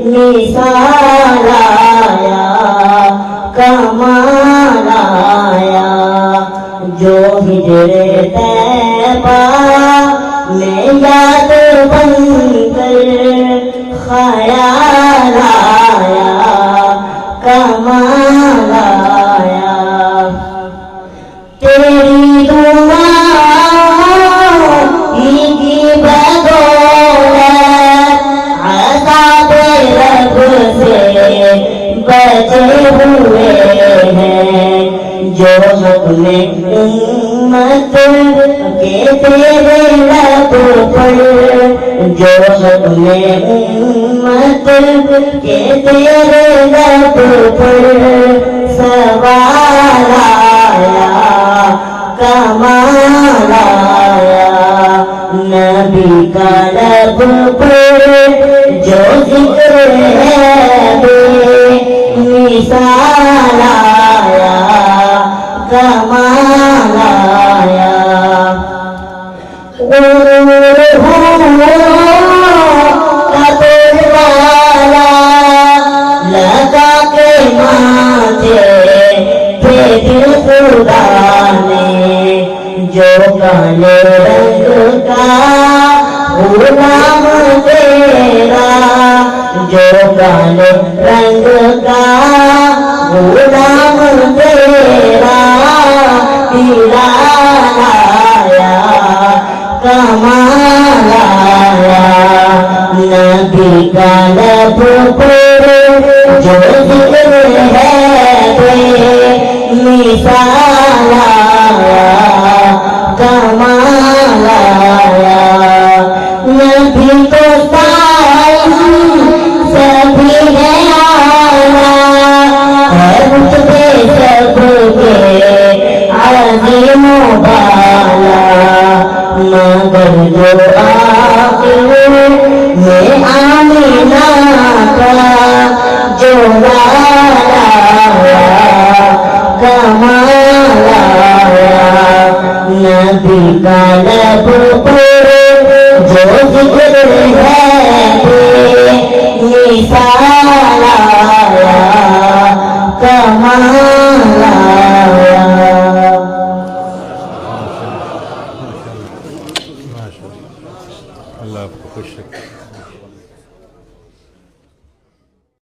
مثال آیا کمال آیا جو ہجر طیبہ میں یاد بن کر خیال آیا کمال آیا تیری دعائی کی بدولت عذاب رب سے بچے ہوئے ہیں جو حق میں امت کے تیرے لب پر جو حق میں امت کے تیرے لب پر سوال آیا کمال آیا نبی کا لب پر جو ذکر ہے بے مثال آیا کمال آیا لگا کے ماتھے پہ دل خدا نے جو کالے رنگ کا غلام تیرا جو کالے رنگ کا غلام تیرا ہلال آیا کمال آیا نبی کا لب پر جو ذکر ہے بے مثال آیا کمال آیا نبی تو سبھی ہے آیا ہے رتبے سب کے عظیم و بالا مگر جو آخر میں آمینہ کا جو لایا کمال آیا نبی کا لب پر جو ذکر ہے بے مثال آیا کمال